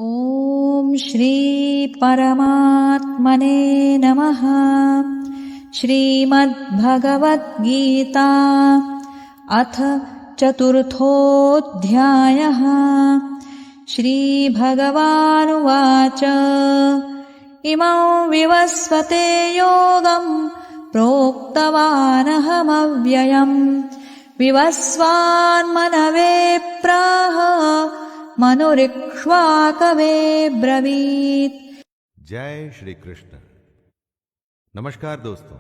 ॐ श्री परमात्मने नमः। श्रीमद्भगवद्गीता अथ चतुर्थोऽध्यायः। श्रीभगवानुवाच इमं विवस्वते योगं प्रोक्तवानहमव्ययम् विवस्वान्मनवे प्राह मनुरिक्ष्वाकवे ब्रवीत्। जय श्री कृष्ण। नमस्कार दोस्तों,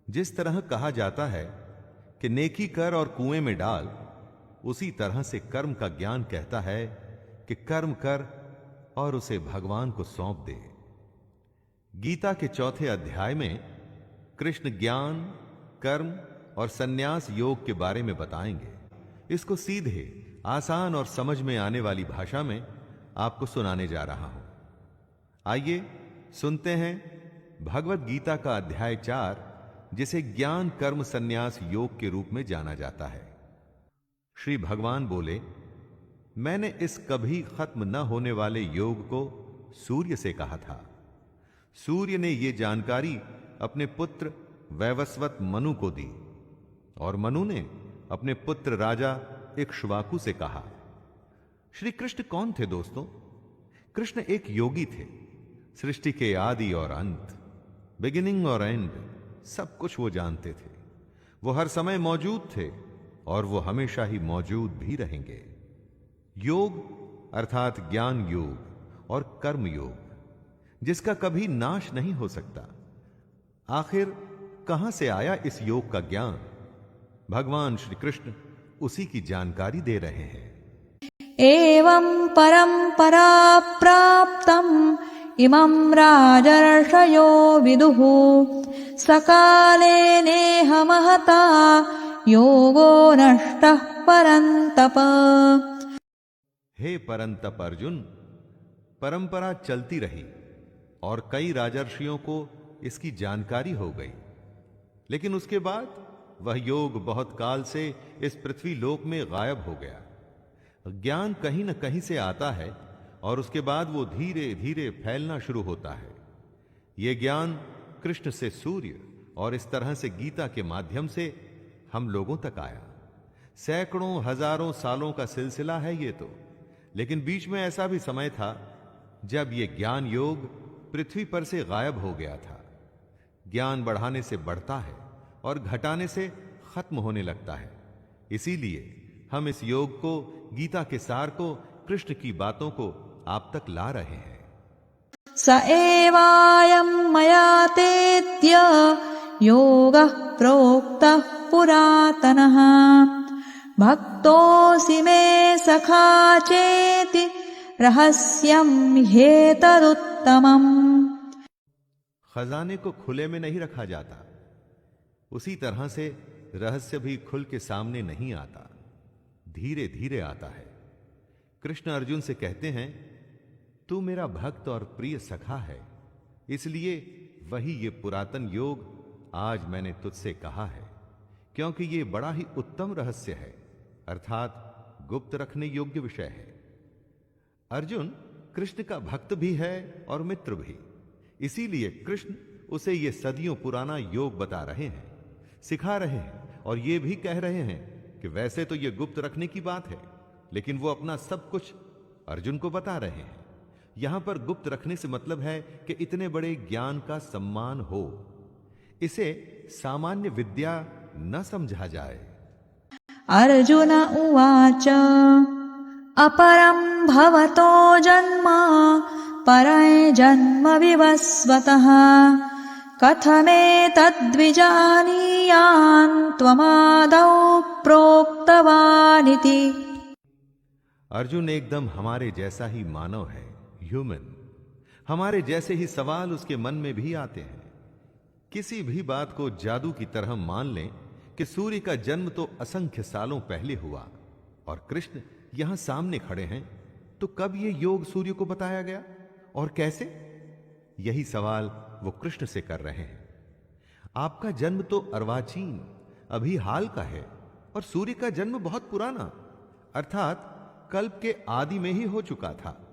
जिस तरह कहा जाता है कि नेकी कर और कुएं में डाल, उसी तरह से कर्म का ज्ञान कहता है कि कर्म कर और उसे भगवान को सौंप दे। गीता के चौथे अध्याय में कृष्ण ज्ञान, कर्म और संन्यास योग के बारे में बताएंगे। इसको सीधे, आसान और समझ में आने वाली भाषा में आपको सुनाने जा रहा हूं। आइए सुनते हैं भगवत गीता का अध्याय 4, जिसे ज्ञान कर्म संन्यास योग के रूप में जाना जाता है। श्री भगवान बोले, मैंने इस कभी खत्म न होने वाले योग को सूर्य से कहा था। सूर्य ने यह जानकारी अपने पुत्र वैवस्वत मनु को दी और मनु ने अपने पुत्र राजा इक्ष्वाकु से कहा। श्री कृष्ण कौन थे दोस्तों? कृष्ण एक योगी थे। सृष्टि के आदि और अंत, बिगिनिंग और एंड, सब कुछ वो जानते थे। वो हर समय मौजूद थे और वो हमेशा ही मौजूद भी रहेंगे। योग अर्थात ज्ञान योग और कर्म योग, जिसका कभी नाश नहीं हो सकता। आखिर कहां से आया इस योग का ज्ञान? भगवान श्री कृष्ण उसी की जानकारी दे रहे हैं। एवं परंपरा प्राप्तम् इमं राजर्षयो विदुः सकाले नेह महता योगो नष्टः परन्तप। हे परंतप अर्जुन, परंपरा चलती रही और कई राजर्षियों को इसकी जानकारी हो गई, लेकिन उसके बाद वह योग बहुत काल से इस पृथ्वी लोक में गायब हो गया। ज्ञान कहीं न कहीं से आता है और उसके बाद वो धीरे धीरे फैलना शुरू होता है। ये ज्ञान कृष्ण से सूर्य और इस तरह से गीता के माध्यम से हम लोगों तक आया। सैकड़ों हजारों सालों का सिलसिला है ये तो, लेकिन बीच में ऐसा भी समय था जब ये ज्ञान योग पृथ्वी पर से गायब हो गया था। ज्ञान बढ़ाने से बढ़ता है और घटाने से खत्म होने लगता है। इसीलिए हम इस योग को, गीता के सार को, कृष्ण की बातों को आप तक ला रहे हैं। स एवायं मया तेद्य योगः प्रोक्तः पुरातनः भक्तोऽसि मे सखा चेति रहस्यं ह्येतदुत्तमम्। खजाने को खुले में नहीं रखा जाता, उसी तरह से रहस्य भी खुल के सामने नहीं आता, धीरे धीरे आता है। कृष्ण अर्जुन से कहते हैं, तू मेरा भक्त और प्रिय सखा है, इसलिए वही ये पुरातन योग आज मैंने तुझसे कहा है, क्योंकि ये बड़ा ही उत्तम रहस्य है, अर्थात गुप्त रखने योग्य विषय है। अर्जुन कृष्ण का भक्त भी है और मित्र भी, इसीलिए कृष्ण उसे ये सदियों पुराना योग बता रहे हैं, सिखा रहे हैं और ये भी कह रहे हैं कि वैसे तो ये गुप्त रखने की बात है, लेकिन वो अपना सब कुछ अर्जुन को बता रहे हैं। यहां पर गुप्त रखने से मतलब है कि इतने बड़े ज्ञान का सम्मान हो, इसे सामान्य विद्या न समझा जाए। अर्जुन उवाच अपरं भवतो जन्म परं जन्म विवस्वतः कथमेतद्विजानीयान् त्वमादौ प्रोक्तवानिति। अर्जुन एकदम हमारे जैसा ही मानव है, ह्यूमन। हमारे जैसे ही सवाल उसके मन में भी आते हैं। किसी भी बात को जादू की तरह मान लें कि सूर्य का जन्म तो असंख्य सालों पहले हुआ और कृष्ण यहां सामने खड़े हैं, तो कब ये योग सूर्य को बताया गया और कैसे? यही सवाल वो कृष्ण से कर रहे हैं। आपका जन्म तो अर्वाचीन, अभी हाल का है, और सूर्य का जन्म बहुत पुराना, अर्थात कल्प के आदि में ही हो चुका था।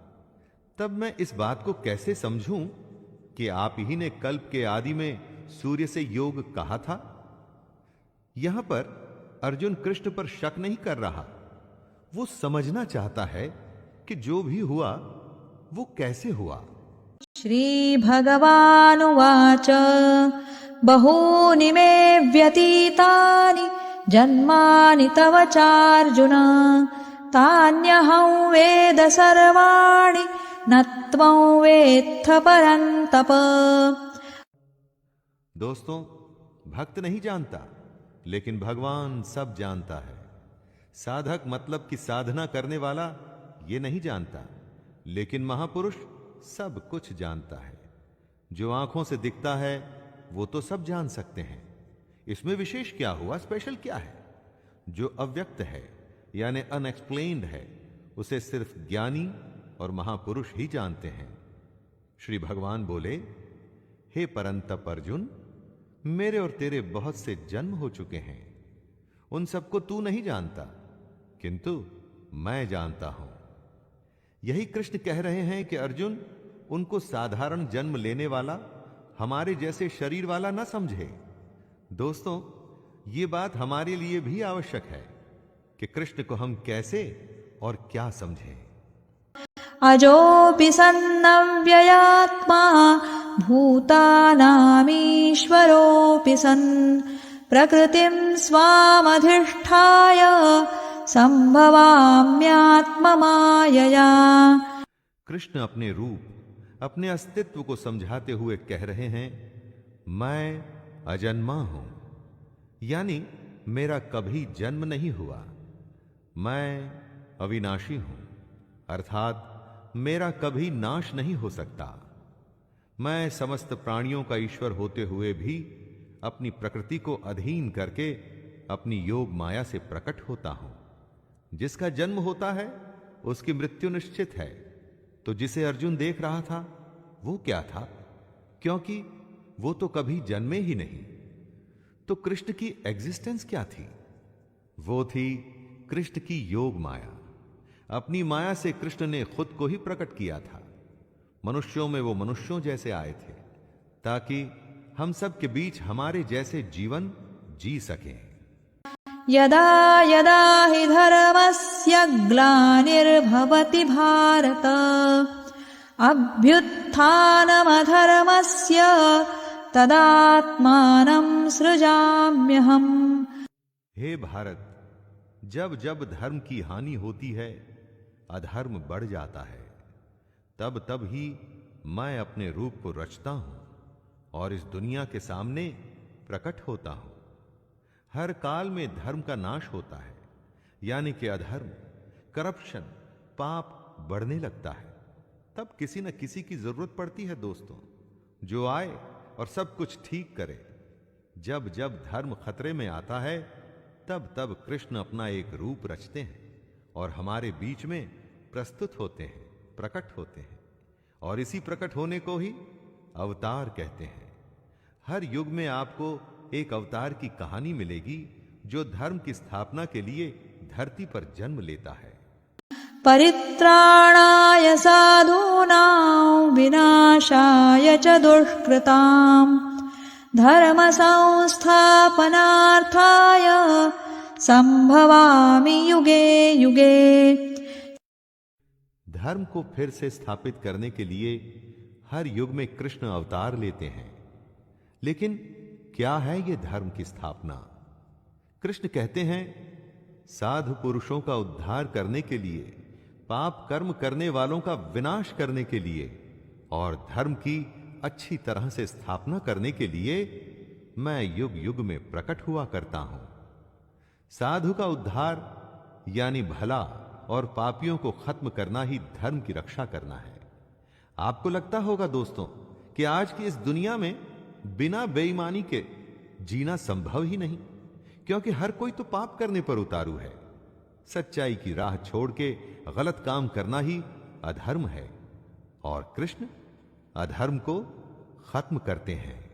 तब मैं इस बात को कैसे समझूं कि आप ही ने कल्प के आदि में सूर्य से योग कहा था? यहां पर अर्जुन कृष्ण पर शक नहीं कर रहा, वो समझना चाहता है कि जो भी हुआ वो कैसे हुआ। श्री भगवानुवाच बहूनि मे व्यतीतानि जन्मानि तव चार्जुन तान्यहं वेद सर्वाणि न त्वं वेत्थ परन्तप। दोस्तों, भक्त नहीं जानता, लेकिन भगवान सब जानता है। साधक मतलब कि साधना करने वाला ये नहीं जानता, लेकिन महापुरुष सब कुछ जानता है। जो आंखों से दिखता है वो तो सब जान सकते हैं, इसमें विशेष क्या हुआ, स्पेशल क्या है? जो अव्यक्त है यानी अनएक्सप्लेन्ड है, उसे सिर्फ ज्ञानी और महापुरुष ही जानते हैं। श्री भगवान बोले, हे परंतप अर्जुन, मेरे और तेरे बहुत से जन्म हो चुके हैं, उन सबको तू नहीं जानता, किंतु मैं जानता हूं। यही कृष्ण कह रहे हैं कि अर्जुन उनको साधारण जन्म लेने वाला, हमारे जैसे शरीर वाला न समझे। दोस्तों, ये बात हमारे लिए भी आवश्यक है कि कृष्ण को हम कैसे और क्या समझें। अजोऽपि सन्नव्ययात्मा भूतानामीश्वरोऽपि सन् प्रकृतिं स्वामधिष्ठाय संभवाम्यात्ममायया। कृष्ण अपने रूप, अपने अस्तित्व को समझाते हुए कह रहे हैं, मैं अजन्मा हूं, यानी मेरा कभी जन्म नहीं हुआ। मैं अविनाशी हूं, अर्थात मेरा कभी नाश नहीं हो सकता। मैं समस्त प्राणियों का ईश्वर होते हुए भी अपनी प्रकृति को अधीन करके अपनी योग माया से प्रकट होता हूं। जिसका जन्म होता है उसकी मृत्यु निश्चित है। तो जिसे अर्जुन देख रहा था वो क्या था? क्योंकि वो तो कभी जन्मे ही नहीं। तो कृष्ण की एग्जिस्टेंस क्या थी? वो थी कृष्ण की योग माया। अपनी माया से कृष्ण ने खुद को ही प्रकट किया था। मनुष्यों में वो मनुष्यों जैसे आए थे ताकि हम सब के बीच हमारे जैसे जीवन जी सकें। यदा यदा हि धर्मस्य ग्लानिर्भवति भारत अभ्युत्थानमधर्मस्य तदात्मानं सृजाम्यहम्। हे भारत, जब जब धर्म की हानि होती है, अधर्म बढ़ जाता है, तब तब ही मैं अपने रूप को रचता हूं और इस दुनिया के सामने प्रकट होता हूं। हर काल में धर्म का नाश होता है, यानी कि अधर्म, करप्शन, पाप बढ़ने लगता है। तब किसी न किसी की जरूरत पड़ती है दोस्तों, जो आए और सब कुछ ठीक करे। जब जब धर्म खतरे में आता है, तब तब कृष्ण अपना एक रूप रचते हैं और हमारे बीच में प्रस्तुत होते हैं, प्रकट होते हैं। और इसी प्रकट होने को ही अवतार कहते हैं। हर युग में आपको एक अवतार की कहानी मिलेगी जो धर्म की स्थापना के लिए धरती पर जन्म लेता है। परित्राणाय साधूनां विनाशाय च दुष्कृतां धर्म संस्थापनार्थाय संभवामि युगे युगे। धर्म को फिर से स्थापित करने के लिए हर युग में कृष्ण अवतार लेते हैं। लेकिन क्या है ये धर्म की स्थापना? कृष्ण कहते हैं, साधु पुरुषों का उद्धार करने के लिए, पाप कर्म करने वालों का विनाश करने के लिए और धर्म की अच्छी तरह से स्थापना करने के लिए मैं युग युग में प्रकट हुआ करता हूं। साधु का उद्धार यानी भला और पापियों को खत्म करना ही धर्म की रक्षा करना है। आपको लगता होगा दोस्तों कि आज की इस दुनिया में बिना बेईमानी के जीना संभव ही नहीं, क्योंकि हर कोई तो पाप करने पर उतारू है। सच्चाई की राह छोड़ के गलत काम करना ही अधर्म है और कृष्ण अधर्म को खत्म करते हैं।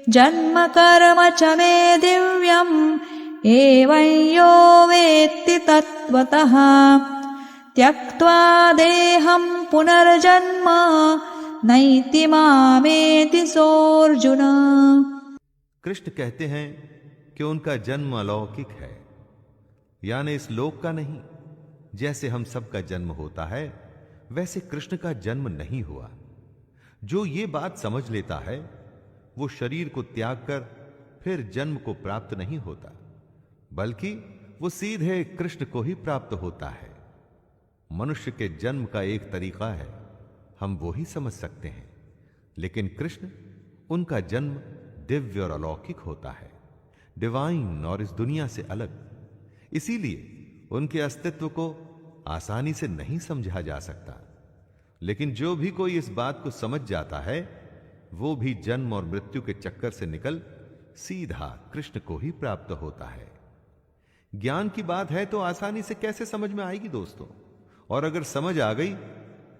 जन्म कर्म च मे दिव्यम् एवं यो वेत्ति तत्त्वतः त्यक्त्वा देहं पुनर्जन्म नैति मामेति सोऽर्जुन। कृष्ण कहते हैं कि उनका जन्म अलौकिक है, यानी इस लोक का नहीं। जैसे हम सबका जन्म होता है वैसे कृष्ण का जन्म नहीं हुआ। जो ये बात समझ लेता है वो शरीर को त्याग कर फिर जन्म को प्राप्त नहीं होता, बल्कि वो सीधे कृष्ण को ही प्राप्त होता है। मनुष्य के जन्म का एक तरीका है, हम वो ही समझ सकते हैं, लेकिन कृष्ण, उनका जन्म दिव्य और अलौकिक होता है, डिवाइन और इस दुनिया से अलग। इसीलिए उनके अस्तित्व को आसानी से नहीं समझा जा सकता। लेकिन जो भी कोई इस बात को समझ जाता है वो भी जन्म और मृत्यु के चक्कर से निकल सीधा कृष्ण को ही प्राप्त होता है। ज्ञान की बात है तो आसानी से कैसे समझ में आएगी दोस्तों, और अगर समझ आ गई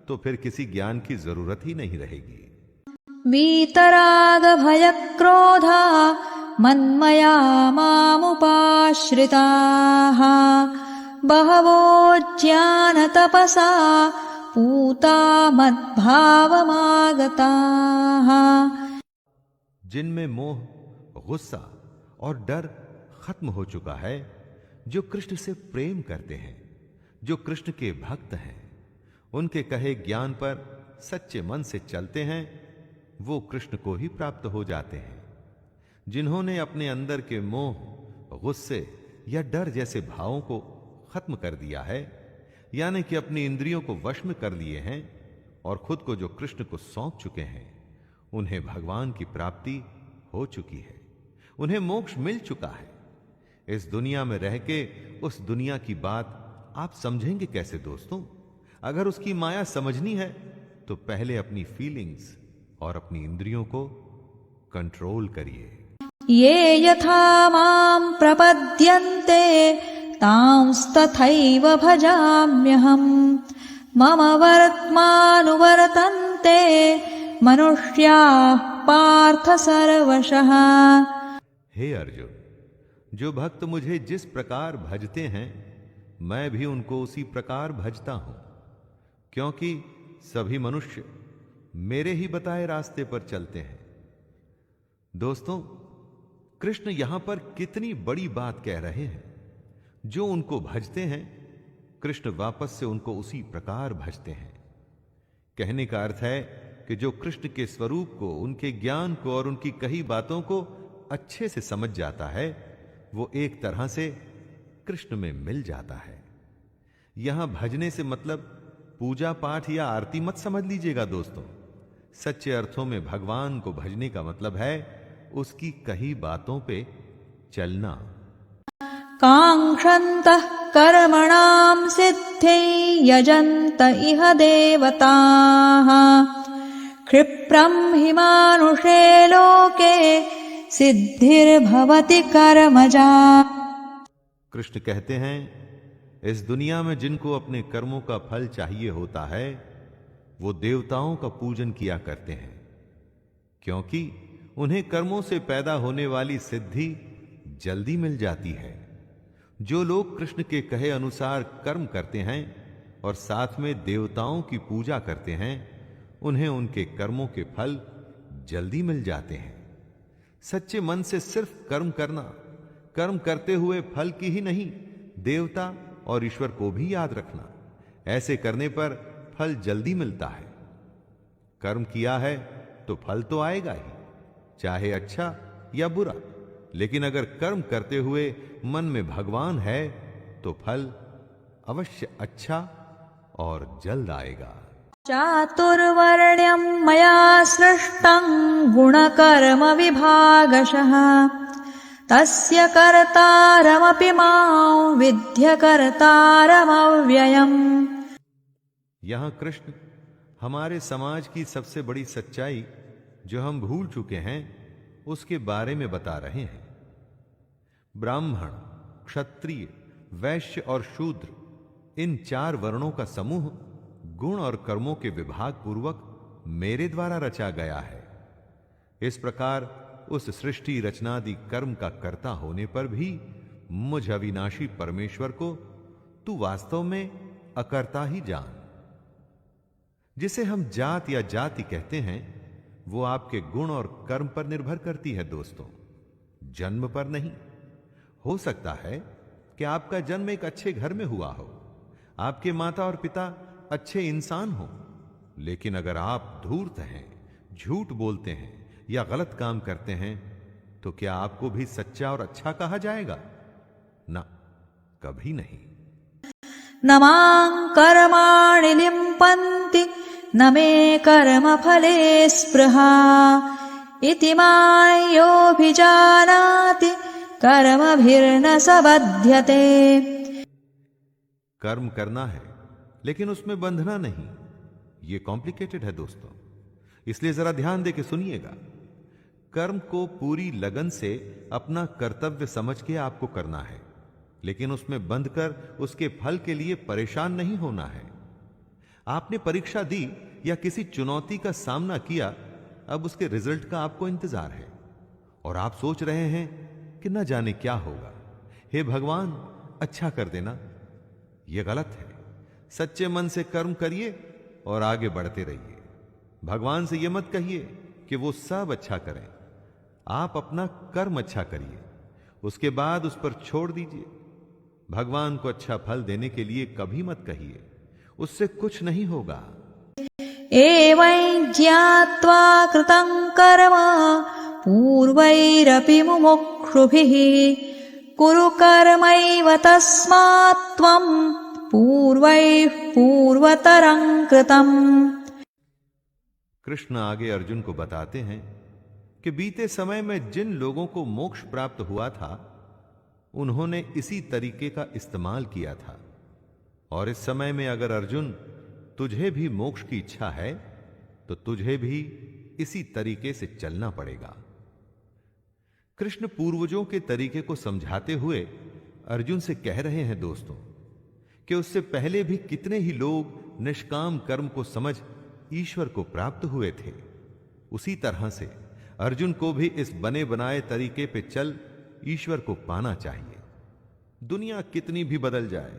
तो फिर किसी ज्ञान की जरूरत ही नहीं रहेगी। वीतराग भय क्रोधा मन्मया मामुपाश्रिताः बहवो ज्ञान तपसा पूता मद्भावमागताः। जिनमें मोह, गुस्सा और डर खत्म हो चुका है, जो कृष्ण से प्रेम करते हैं, जो कृष्ण के भक्त हैं, उनके कहे ज्ञान पर सच्चे मन से चलते हैं, वो कृष्ण को ही प्राप्त हो जाते हैं। जिन्होंने अपने अंदर के मोह, गुस्से या डर जैसे भावों को खत्म कर दिया है, यानी कि अपनी इंद्रियों को वश में कर लिए हैं और खुद को जो कृष्ण को सौंप चुके हैं, उन्हें भगवान की प्राप्ति हो चुकी है, उन्हें मोक्ष मिल चुका है। इस दुनिया में रह के उस दुनिया की बात आप समझेंगे कैसे दोस्तों? अगर उसकी माया समझनी है तो पहले अपनी फीलिंग्स और अपनी इंद्रियों को कंट्रोल करिए। ये यथा मां प्रपद्यन्ते तांस्तथैव भजाम्यहम् मम वर्त्मानुवर्तन्ते मनुष्याः पार्थ सर्वशः। हे अर्जुन, जो भक्त मुझे जिस प्रकार भजते हैं मैं भी उनको उसी प्रकार भजता हूं, क्योंकि सभी मनुष्य मेरे ही बताए रास्ते पर चलते हैं। दोस्तों, कृष्ण यहां पर कितनी बड़ी बात कह रहे हैं। जो उनको भजते हैं, कृष्ण वापस से उनको उसी प्रकार भजते हैं। कहने का अर्थ है कि जो कृष्ण के स्वरूप को, उनके ज्ञान को और उनकी कही बातों को अच्छे से समझ जाता है, वो एक तरह से कृष्ण में मिल जाता है। यहां भजने से मतलब पूजा पाठ या आरती मत समझ लीजिएगा दोस्तों। सच्चे अर्थों में भगवान को भजने का मतलब है उसकी कही बातों पे चलना। काङ्क्षन्तः कर्मणां सिद्धिं यजन्त इह देवताः क्षिप्रं हि मानुषे लोके सिद्धिर्भवति कर्मजा। कृष्ण कहते हैं, इस दुनिया में जिनको अपने कर्मों का फल चाहिए होता है वो देवताओं का पूजन किया करते हैं, क्योंकि उन्हें कर्मों से पैदा होने वाली सिद्धि जल्दी मिल जाती है। जो लोग कृष्ण के कहे अनुसार कर्म करते हैं और साथ में देवताओं की पूजा करते हैं, उन्हें उनके कर्मों के फल जल्दी मिल जाते हैं। सच्चे मन से सिर्फ कर्म करना, कर्म करते हुए फल की ही नहीं, देवता और ईश्वर को भी याद रखना, ऐसे करने पर फल जल्दी मिलता है। कर्म किया है तो फल तो आएगा ही, चाहे अच्छा या बुरा। लेकिन अगर कर्म करते हुए मन में भगवान है तो फल अवश्य अच्छा और जल्द आएगा। चातुर्वर्ण्यं मया सृष्टं गुणकर्म विभागशः तस्य कर्तारमपि मां विद्य कर्तारमव्ययम्। यहां कृष्ण हमारे समाज की सबसे बड़ी सच्चाई जो हम भूल चुके हैं उसके बारे में बता रहे हैं। ब्राह्मण, क्षत्रिय, वैश्य और शूद्र, इन 4 वर्णों का समूह गुण और कर्मों के विभाग पूर्वक मेरे द्वारा रचा गया है। इस प्रकार उस सृष्टि रचनादि कर्म का कर्ता होने पर भी मुझ अविनाशी परमेश्वर को तू वास्तव में अकर्ता ही जान। जिसे हम जात या जाति कहते हैं, वो आपके गुण और कर्म पर निर्भर करती है दोस्तों, जन्म पर नहीं। हो सकता है कि आपका जन्म एक अच्छे घर में हुआ हो, आपके माता और पिता अच्छे इंसान हो, लेकिन अगर आप धूर्त हैं, झूठ बोलते हैं या गलत काम करते हैं, तो क्या आपको भी सच्चा और अच्छा कहा जाएगा? ना, कभी नहीं। न मां कर्माणि लिम्पन्ति न मे कर्मफले स्पृहा इति मायोऽभिजानाति कर्मभिर्न स बध्यते। कर्म करना है लेकिन उसमें बंधना नहीं, ये कॉम्प्लिकेटेड है दोस्तों, इसलिए जरा ध्यान दे के सुनिएगा। कर्म को पूरी लगन से अपना कर्तव्य समझ के आपको करना है, लेकिन उसमें बंधकर उसके फल के लिए परेशान नहीं होना है। आपने परीक्षा दी या किसी चुनौती का सामना किया, अब उसके रिजल्ट का आपको इंतजार है और आप सोच रहे हैं कि न जाने क्या होगा, हे भगवान अच्छा कर देना। यह गलत है। सच्चे मन से कर्म करिए और आगे बढ़ते रहिए। भगवान से यह मत कहिए कि वो सब अच्छा करें, आप अपना कर्म अच्छा करिए, उसके बाद उस पर छोड़ दीजिए। भगवान को अच्छा फल देने के लिए कभी मत कहिए, उससे कुछ नहीं होगा। एवं ज्ञात्वा कृतं कर्म पूर्वैरपि मुमुक्षुभिः कुरु कर्मैव तस्मात् त्वं पूर्वैः पूर्वतरं कृतम्। कृष्ण आगे अर्जुन को बताते हैं कि बीते समय में जिन लोगों को मोक्ष प्राप्त हुआ था, उन्होंने इसी तरीके का इस्तेमाल किया था, और इस समय में अगर अर्जुन तुझे भी मोक्ष की इच्छा है तो तुझे भी इसी तरीके से चलना पड़ेगा। कृष्ण पूर्वजों के तरीके को समझाते हुए अर्जुन से कह रहे हैं दोस्तों कि उससे पहले भी कितने ही लोग निष्काम कर्म को समझ ईश्वर को प्राप्त हुए थे। उसी तरह से अर्जुन को भी इस बने बनाए तरीके पे चल ईश्वर को पाना चाहिए। दुनिया कितनी भी बदल जाए,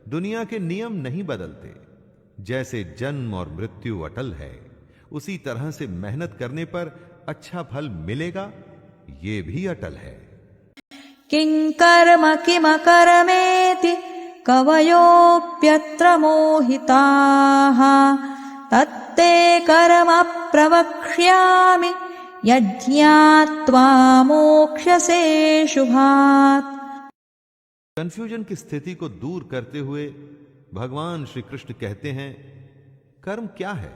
दुनिया के नियम नहीं बदलते। जैसे जन्म और मृत्यु अटल है, उसी तरह से मेहनत करने पर अच्छा फल मिलेगा, ये भी अटल है। किं कर्म किमकर्मेति कवयोऽप्यत्र मोहिताः तत्ते कर्म प्रवक्ष्यामि यज्ञात्वा मोक्ष्यसे शुभात्। कंफ्यूजन की स्थिति को दूर करते हुए भगवान श्री कृष्ण कहते हैं, कर्म क्या है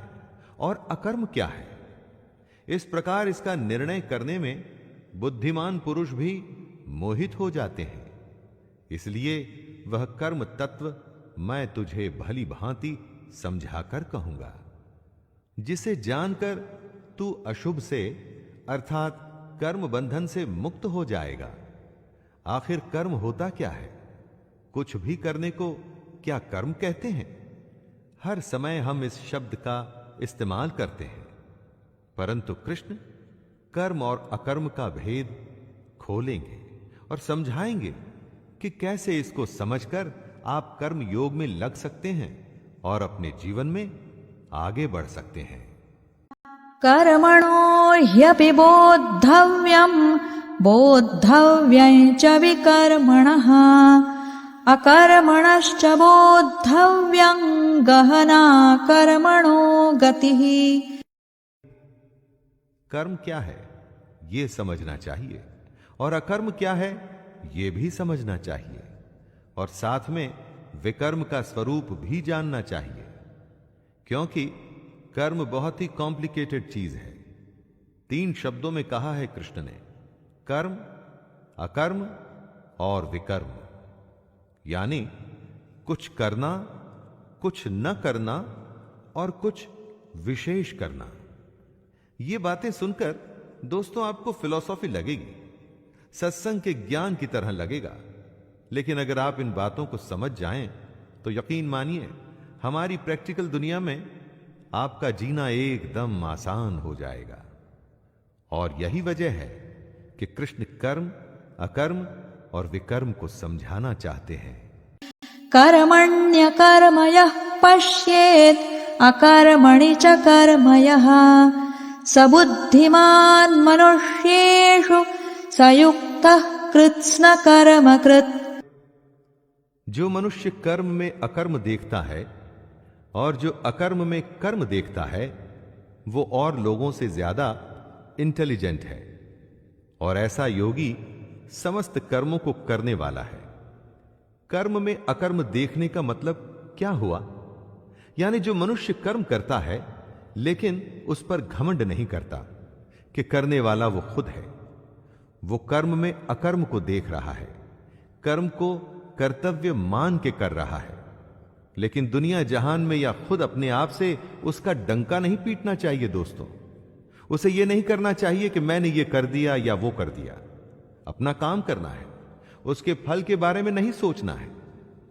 और अकर्म क्या है। इस प्रकार इसका निर्णय करने में बुद्धिमान पुरुष भी मोहित हो जाते हैं। इसलिए वह कर्म तत्व मैं तुझे भली भांति समझाकर कहूंगा, जिसे जानकर तू अशुभ से अर्थात कर्म बंधन से मुक्त हो जाएगा। आखिर कर्म होता क्या है? कुछ भी करने को क्या कर्म कहते हैं? हर समय हम इस शब्द का इस्तेमाल करते हैं, परंतु कृष्ण कर्म और अकर्म का भेद खोलेंगे और समझाएंगे कि कैसे इसको समझकर आप कर्म योग में लग सकते हैं और अपने जीवन में आगे बढ़ सकते हैं। कर्मणो ह्यपि बोद्धव्यं बोद्धव्यं च विकर्मणः अकर्मणश्च बोद्धव्यं गहना कर्मणो गतिः। कर्म क्या है ये समझना चाहिए और अकर्म क्या है ये भी समझना चाहिए, और साथ में विकर्म का स्वरूप भी जानना चाहिए, क्योंकि कर्म बहुत ही कॉम्प्लिकेटेड चीज है। 3 शब्दों में कहा है कृष्ण ने, कर्म, अकर्म और विकर्म, यानी कुछ करना, कुछ न करना और कुछ विशेष करना। ये बातें सुनकर दोस्तों आपको फिलॉसफी लगेगी, सत्संग के ज्ञान की तरह लगेगा, लेकिन अगर आप इन बातों को समझ जाएं तो यकीन मानिए हमारी प्रैक्टिकल दुनिया में आपका जीना एकदम आसान हो जाएगा। और यही वजह है कि कृष्ण कर्म, अकर्म और विकर्म को समझाना चाहते हैं। कर्मण्यकर्म यः पश्येत् अकर्मणि च कर्म यः स बुद्धिमान् मनुष्येषु स युक्तः कृत्स्न कर्म कृत्। जो मनुष्य कर्म में अकर्म देखता है और जो अकर्म में कर्म देखता है वो और लोगों से ज्यादा इंटेलिजेंट है, और ऐसा योगी समस्त कर्मों को करने वाला है। कर्म में अकर्म देखने का मतलब क्या हुआ? यानी जो मनुष्य कर्म करता है लेकिन उस पर घमंड नहीं करता कि करने वाला वो खुद है, वो कर्म में अकर्म को देख रहा है, कर्म को कर्तव्य मान के कर रहा है। लेकिन दुनिया जहान में या खुद अपने आप से उसका डंका नहीं पीटना चाहिए दोस्तों। उसे यह नहीं करना चाहिए कि मैंने ये कर दिया या वो कर दिया। अपना काम करना है, उसके फल के बारे में नहीं सोचना है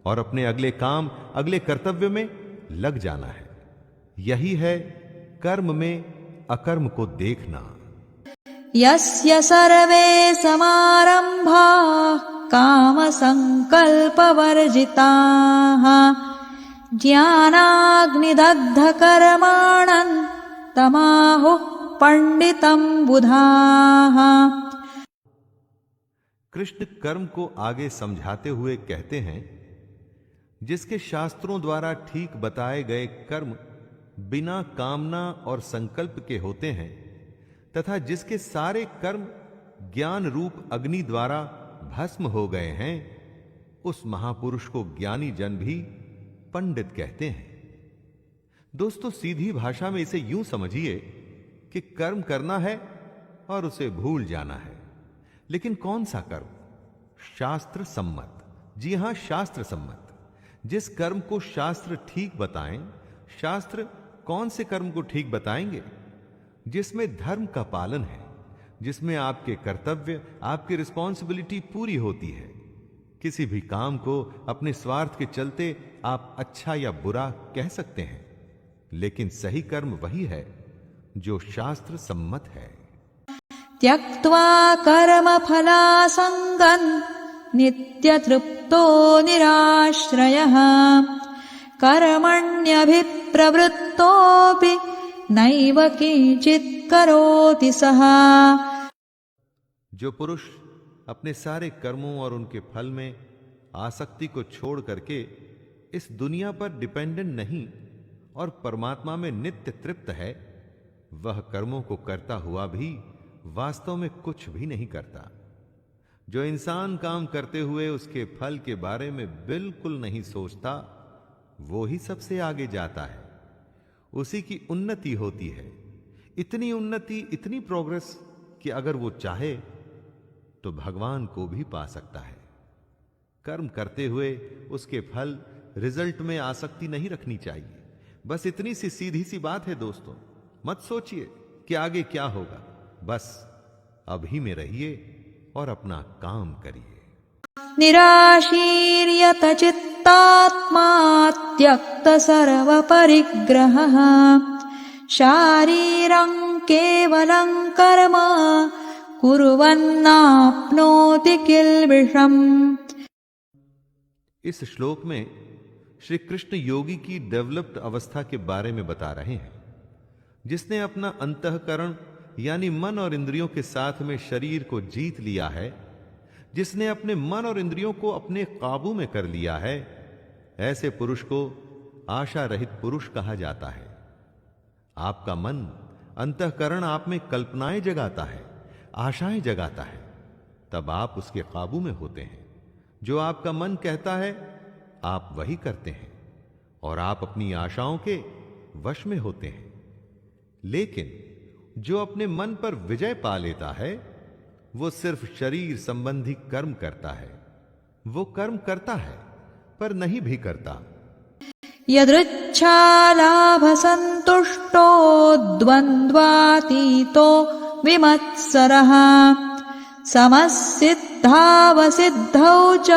और अपने अगले काम, अगले कर्तव्य में लग जाना है। यही है कर्म में अकर्म को देखना। यस्य सर्वे समारंभाः काम संकल्प वर्जिताः ज्ञानाग्निदग्ध कर्माणं तमाहुः पंडितं बुधाः। कृष्ण कर्म को आगे समझाते हुए कहते हैं, जिसके शास्त्रों द्वारा ठीक बताए गए कर्म बिना कामना और संकल्प के होते हैं तथा जिसके सारे कर्म ज्ञान रूप अग्नि द्वारा भस्म हो गए हैं, उस महापुरुष को ज्ञानी जन भी पंडित कहते हैं। दोस्तों, सीधी भाषा में इसे यूं समझिए कि कर्म करना है और उसे भूल जाना है। लेकिन कौन सा कर्म? शास्त्र सम्मत। जी हां, शास्त्र सम्मत। जिस कर्म को शास्त्र ठीक बताएं, शास्त्र कौन से कर्म को ठीक बताएंगे? जिसमें धर्म का पालन है, जिसमें आपके कर्तव्य, आपकी रिस्पॉन्सिबिलिटी पूरी होती है। किसी भी काम को अपने स्वार्थ के चलते आप अच्छा या बुरा कह सकते हैं, लेकिन सही कर्म वही है जो शास्त्र सम्मत है। त्यक्त्वा कर्म फलासंगं नित्य तृप्तो निराश्रयः कर्मण्यभिप्रवृत्तोऽपि नैव किंचित् करोति सः। जो पुरुष अपने सारे कर्मों और उनके फल में आसक्ति को छोड़ करके इस दुनिया पर डिपेंडेंट नहीं और परमात्मा में नित्य तृप्त है, वह कर्मों को करता हुआ भी वास्तव में कुछ भी नहीं करता। जो इंसान काम करते हुए उसके फल के बारे में बिल्कुल नहीं सोचता, वो ही सबसे आगे जाता है, उसी की उन्नति होती है। इतनी उन्नति, इतनी प्रोग्रेस कि अगर वो चाहे तो भगवान को भी पा सकता है। कर्म करते हुए उसके फल, रिजल्ट में आसक्ति नहीं रखनी चाहिए। बस इतनी सी सीधी सी बात है दोस्तों। मत सोचिए कि आगे क्या होगा, बस अभी में रहिए और अपना काम करिए। निराशीर्यत चित्तात्मा त्यक्त सर्व परिग्रहः शारीरं केवलं कर्म कुर्वन्नाप्नोति किल्बिषम्। इस श्लोक में श्री कृष्ण योगी की डेवलप्ड अवस्था के बारे में बता रहे हैं, जिसने अपना अंतःकरण यानी मन और इंद्रियों के साथ में शरीर को जीत लिया है, जिसने अपने मन और इंद्रियों को अपने काबू में कर लिया है। ऐसे पुरुष को आशा रहित पुरुष कहा जाता है। आपका मन, अंतःकरण आप में कल्पनाएं जगाता है, आशाएं जगाता है, तब आप उसके काबू में होते हैं। जो आपका मन कहता है आप वही करते हैं और आप अपनी आशाओं के वश में होते हैं। लेकिन जो अपने मन पर विजय पा लेता है, वो सिर्फ शरीर संबंधी कर्म करता है। वो कर्म करता है पर नहीं भी करता। यदृच्छालाभ संतुष्टो द्वन्द्वातीतो विमत्सरः समसिद्धावसिद्धौ च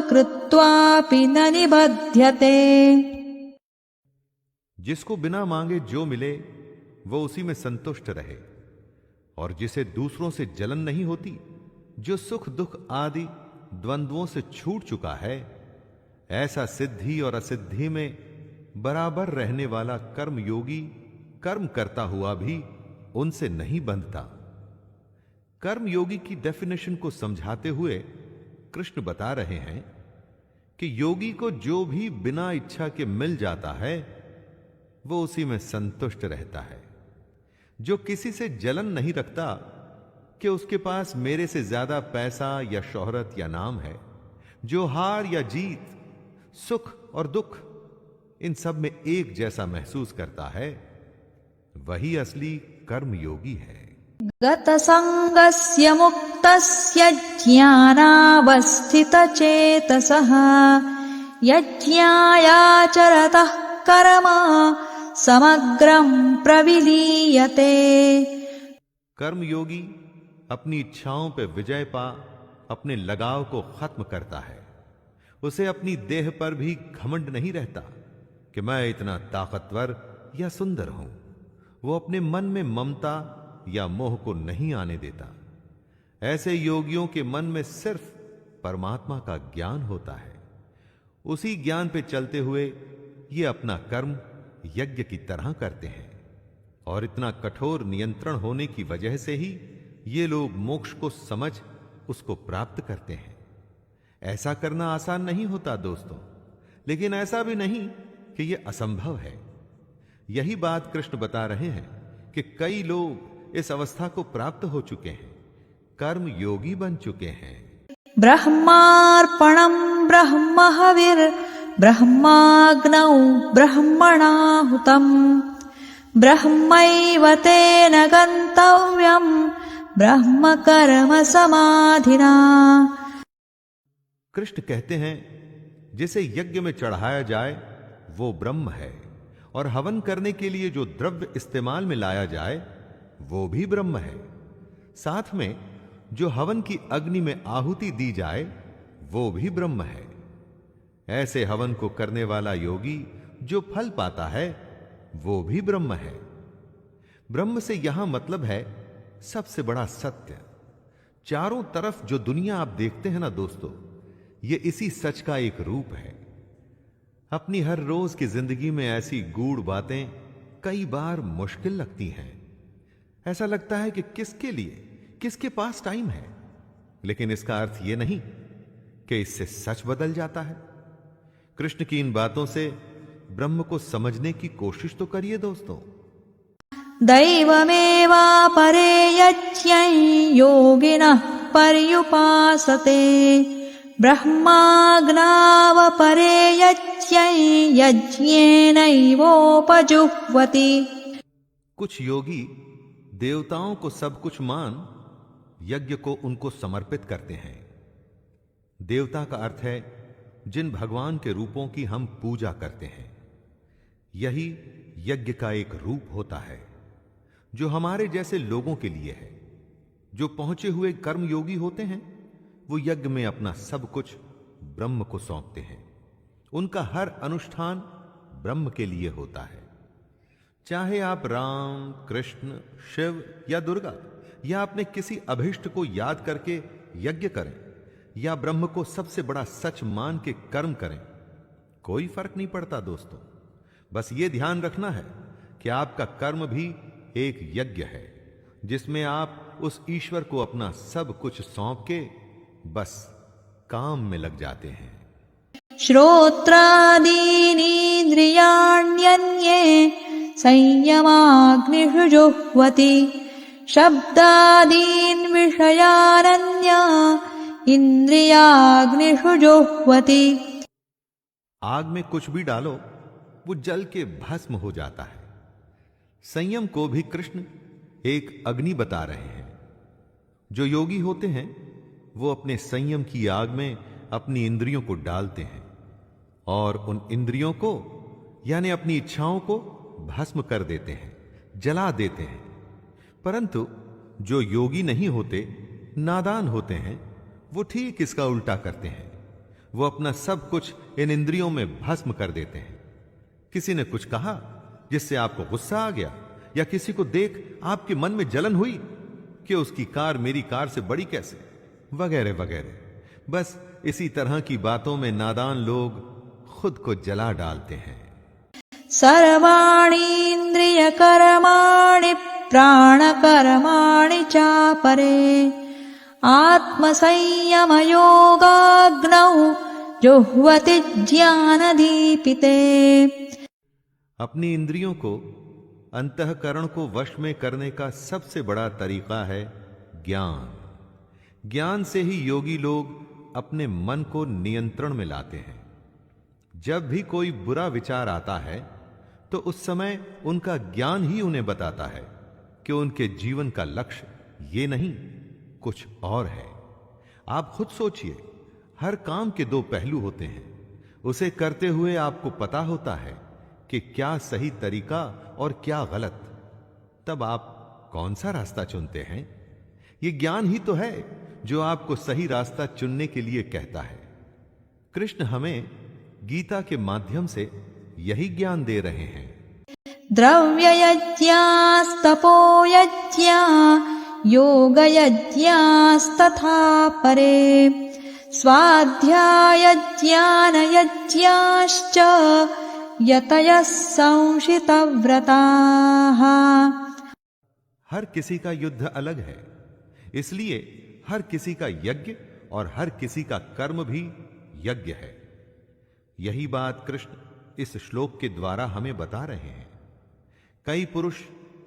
कृत्वापि न निबध्यते। जिसको बिना मांगे जो मिले वो उसी में संतुष्ट रहे, और जिसे दूसरों से जलन नहीं होती, जो सुख दुख आदि द्वंद्वों से छूट चुका है, ऐसा सिद्धि और असिद्धि में बराबर रहने वाला कर्म योगी कर्म करता हुआ भी उनसे नहीं बंधता। कर्म योगी की डेफिनेशन को समझाते हुए कृष्ण बता रहे हैं कि योगी को जो भी बिना इच्छा के मिल जाता है वो उसी में संतुष्ट रहता है। जो किसी से जलन नहीं रखता कि उसके पास मेरे से ज्यादा पैसा या शोहरत या नाम है, जो हार या जीत, सुख और दुख इन सब में एक जैसा महसूस करता है, वही असली कर्म योगी है। गतसंगस्य मुक्तस्य ज्ञानावस्थितचेतसः यज्ञायाचरतः कर्म समग्रं प्रविलीयते। कर्म योगी अपनी इच्छाओं पे विजय पा अपने लगाव को खत्म करता है। उसे अपनी देह पर भी घमंड नहीं रहता कि मैं इतना ताकतवर या सुंदर हूं। वो अपने मन में ममता या मोह को नहीं आने देता। ऐसे योगियों के मन में सिर्फ परमात्मा का ज्ञान होता है। उसी ज्ञान पे चलते हुए ये अपना कर्म यज्ञ की तरह करते हैं और इतना कठोर नियंत्रण होने की वजह से ही ये लोग मोक्ष को समझ उसको प्राप्त करते हैं। ऐसा करना आसान नहीं होता दोस्तों, लेकिन ऐसा भी नहीं कि यह असंभव है। यही बात कृष्ण बता रहे हैं कि कई लोग इस अवस्था को प्राप्त हो चुके हैं, कर्म योगी बन चुके हैं। ब्रह्मार्पणं ब्रह्महविर् ब्रह्माग्नौ ब्रह्मणाहुतं ब्रह्मैव तेन गन्तव्यं ब्रह्म कर्म समाधिना। कृष्ण कहते हैं जिसे यज्ञ में चढ़ाया जाए वो ब्रह्म है, और हवन करने के लिए जो द्रव्य इस्तेमाल में लाया जाए वो भी ब्रह्म है। साथ में जो हवन की अग्नि में आहुति दी जाए वो भी ब्रह्म है। ऐसे हवन को करने वाला योगी जो फल पाता है वो भी ब्रह्म है। ब्रह्म से यहां मतलब है सबसे बड़ा सत्य। चारों तरफ जो दुनिया आप देखते हैं ना दोस्तों, ये इसी सच का एक रूप है। अपनी हर रोज की जिंदगी में ऐसी गूढ़ बातें कई बार मुश्किल लगती हैं। ऐसा लगता है कि किसके लिए, किसके पास टाइम है, लेकिन इसका अर्थ यह नहीं कि इससे सच बदल जाता है। कृष्ण की इन बातों से ब्रह्म को समझने की कोशिश तो करिए दोस्तों। दैवमेवापरे यज्ञं योगिनः पर्युपासते ब्रह्माग्नावपरे यज्ञं यज्ञेनैवोपजुह्वति। कुछ योगी देवताओं को सब कुछ मान यज्ञ को उनको समर्पित करते हैं। देवता का अर्थ है जिन भगवान के रूपों की हम पूजा करते हैं। यही यज्ञ का एक रूप होता है जो हमारे जैसे लोगों के लिए है। जो पहुंचे हुए कर्म योगी होते हैं वो यज्ञ में अपना सब कुछ ब्रह्म को सौंपते हैं। उनका हर अनुष्ठान ब्रह्म के लिए होता है। चाहे आप राम, कृष्ण, शिव या दुर्गा या अपने किसी अभिष्ट को याद करके यज्ञ करें या ब्रह्म को सबसे बड़ा सच मान के कर्म करें, कोई फर्क नहीं पड़ता दोस्तों। बस ये ध्यान रखना है कि आपका कर्म भी एक यज्ञ है जिसमें आप उस ईश्वर को अपना सब कुछ सौंप के बस काम में लग जाते हैं। श्रोत्रादीनीन्द्रियाण्यन्ये संयमाग्निषु जुह्वति शब्दादीन् विषयानन्या इंद्रियाग्निषु जुह्वति। आग में कुछ भी डालो वो जल के भस्म हो जाता है। संयम को भी कृष्ण एक अग्नि बता रहे हैं। जो योगी होते हैं वो अपने संयम की आग में अपनी इंद्रियों को डालते हैं और उन इंद्रियों को यानी अपनी इच्छाओं को भस्म कर देते हैं, जला देते हैं। परंतु जो योगी नहीं होते, नादान होते हैं, वो ठीक इसका उल्टा करते हैं। वो अपना सब कुछ इन इंद्रियों में भस्म कर देते हैं। किसी ने कुछ कहा जिससे आपको गुस्सा आ गया, या किसी को देख आपके मन में जलन हुई कि उसकी कार मेरी कार से बड़ी कैसे, वगैरह वगैरह। बस इसी तरह की बातों में नादान लोग खुद को जला डालते हैं। सर्वाणीन्द्रियकर्माणि प्राणकर्माणि चापरे आत्मसंयमयोगाग्नौ जुह्वति ज्ञानदीपिते। अपनी इंद्रियों को, अंतःकरण को वश में करने का सबसे बड़ा तरीका है ज्ञान। ज्ञान से ही योगी लोग अपने मन को नियंत्रण में लाते हैं। जब भी कोई बुरा विचार आता है तो उस समय उनका ज्ञान ही उन्हें बताता है कि उनके जीवन का लक्ष्य ये नहीं, कुछ और है। आप खुद सोचिए, हर काम के दो पहलू होते हैं। उसे करते हुए आपको पता होता है कि क्या सही तरीका और क्या गलत। तब आप कौन सा रास्ता चुनते हैं? ये ज्ञान ही तो है जो आपको सही रास्ता चुनने के लिए कहता है। कृष्ण हमें गीता के माध्यम से यही ज्ञान दे रहे हैं। द्रव्ययज्ञास्तपोयज्ञा योगयज्ञास्तथा परे स्वाध्यायज्ञानयज्ञाश्च यतयः संशितव्रताः। हर किसी का युद्ध अलग है, इसलिए हर किसी का यज्ञ और हर किसी का कर्म भी यज्ञ है। यही बात कृष्ण इस श्लोक के द्वारा हमें बता रहे हैं। कई पुरुष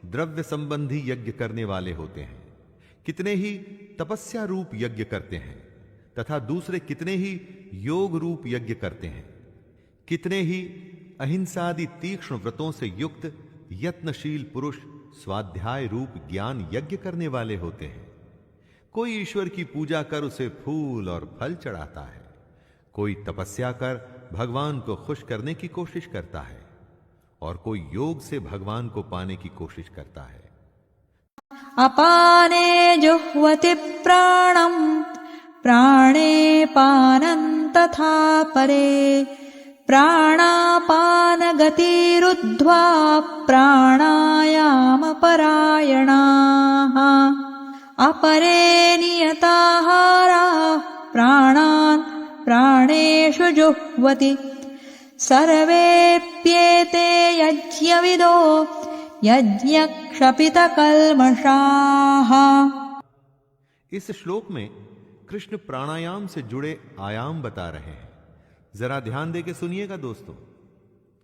द्रव्य संबंधी यज्ञ करने वाले होते हैं, कितने ही तपस्या रूप यज्ञ करते हैं, तथा दूसरे कितने ही योग रूप यज्ञ करते हैं। कितने ही अहिंसादि तीक्ष्ण व्रतों से युक्त यत्नशील पुरुष स्वाध्याय रूप ज्ञान यज्ञ करने वाले होते हैं। कोई ईश्वर की पूजा कर उसे फूल और फल चढ़ाता है, कोई तपस्या कर भगवान को खुश करने की कोशिश करता है, और कोई योग से भगवान को पाने की कोशिश करता है। अपाने जुह्वति प्राणं प्राणे पानं तथा परे प्राणापानगतिरुद्ध्वा प्राणायामपरायणाः अपरे नियताहाराः प्राणान् प्राणेषु जुह्वति सर्वेप्येते यज्ञविदो यज्ञक्षपितकल्मषाः। इस श्लोक में कृष्ण प्राणायाम से जुड़े आयाम बता रहे हैं। जरा ध्यान देके सुनिएगा दोस्तों।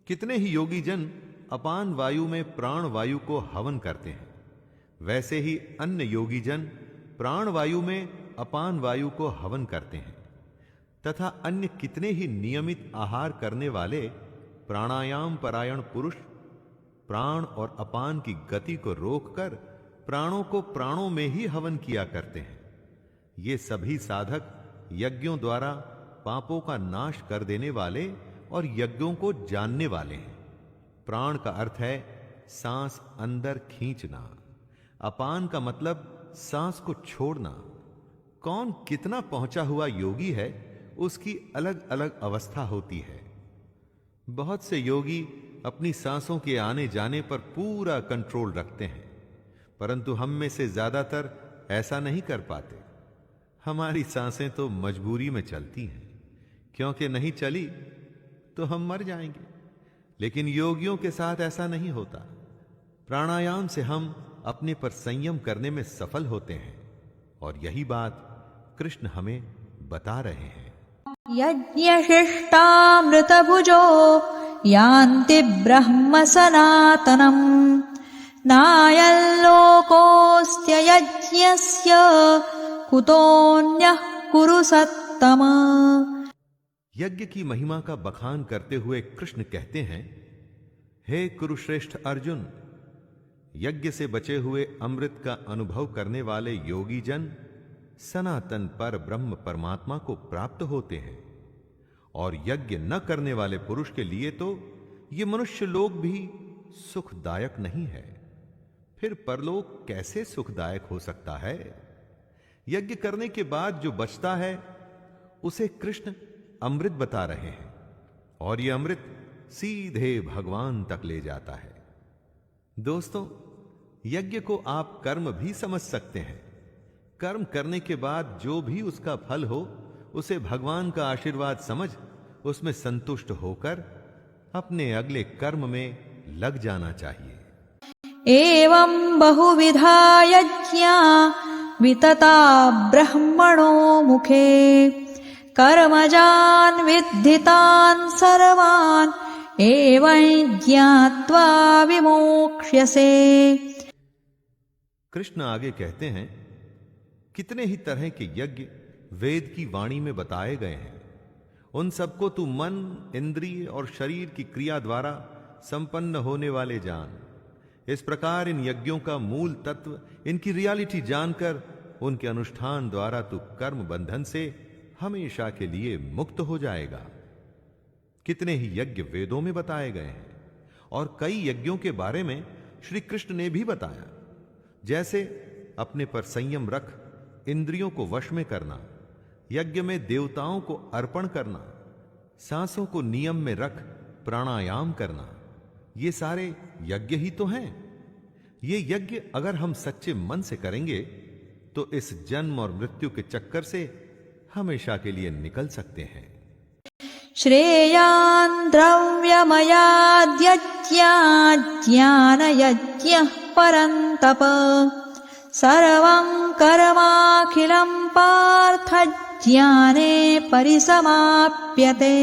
कितने ही योगी जन अपान वायु में प्राण वायु को हवन करते हैं, वैसे ही अन्य योगी जन प्राण वायु में अपान वायु को हवन करते हैं, तथा अन्य कितने ही नियमित आहार करने वाले प्राणायाम परायण पुरुष प्राण और अपान की गति को रोककर प्राणों को प्राणों में ही हवन किया करते हैं। ये सभी साधक यज्ञों द्वारा पापों का नाश कर देने वाले और यज्ञों को जानने वाले हैं। प्राण का अर्थ है सांस अंदर खींचना, अपान का मतलब सांस को छोड़ना। कौन कितना पहुंचा हुआ योगी है उसकी अलग अलग अवस्था होती है। बहुत से योगी अपनी सांसों के आने जाने पर पूरा कंट्रोल रखते हैं, परंतु हम में से ज्यादातर ऐसा नहीं कर पाते। हमारी सांसें तो मजबूरी में चलती हैं, क्योंकि नहीं चली तो हम मर जाएंगे। लेकिन योगियों के साथ ऐसा नहीं होता। प्राणायाम से हम अपने पर संयम करने में सफल होते हैं, और यही बात कृष्ण हमें बता रहे हैं। यज्ञशिष्टामृतभुजो यान्ति ब्रह्म सनातनम् नायल्लोकोऽस्त्ययज्ञस्य कुतोऽन्यः कुरु सत्तम। यज्ञ की महिमा का बखान करते हुए कृष्ण कहते हैं, हे कुरुश्रेष्ठ अर्जुन, यज्ञ से बचे हुए अमृत का अनुभव करने वाले योगी जन सनातन पर ब्रह्म परमात्मा को प्राप्त होते हैं, और यज्ञ न करने वाले पुरुष के लिए तो ये मनुष्य लोक भी सुखदायक नहीं है। फिर परलोक कैसे सुखदायक हो सकता है? यज्ञ करने के बाद जो बचता है उसे कृष्ण अमृत बता रहे हैं, और यह अमृत सीधे भगवान तक ले जाता है। दोस्तों, यज्ञ को आप कर्म भी समझ सकते हैं। कर्म करने के बाद जो भी उसका फल हो उसे भगवान का आशीर्वाद समझ उसमें संतुष्ट होकर अपने अगले कर्म में लग जाना चाहिए। एवं बहुविधा यज्ञा वितता ब्रह्मणो मुखे कर्मजान् विद्धितान् सर्वान् एवं ज्ञात्वा विमोक्ष्यसे। कृष्ण आगे कहते हैं, कितने ही तरह के यज्ञ वेद की वाणी में बताए गए हैं। उन सबको तू मन, इंद्रिय और शरीर की क्रिया द्वारा संपन्न होने वाले जान। इस प्रकार इन यज्ञों का मूल तत्व, इनकी रियलिटी जानकर उनके अनुष्ठान द्वारा तू कर्म बंधन से हमेशा के लिए मुक्त हो जाएगा। कितने ही यज्ञ वेदों में बताए गए हैं और कई यज्ञों के बारे में श्री कृष्ण ने भी बताया, जैसे अपने पर संयम रख इंद्रियों को वश में करना, यज्ञ में देवताओं को अर्पण करना, सांसों को नियम में रख प्राणायाम करना। ये सारे यज्ञ ही तो हैं। ये यज्ञ अगर हम सच्चे मन से करेंगे तो इस जन्म और मृत्यु के चक्कर से हमेशा के लिए निकल सकते हैं। श्रेयान् द्रव्यमयाद्यज्ञा ज्ञानयज्ञः परन्तप सर्वं कर्माखिलं पार्थ ज्ञाने परिसमाप्यते।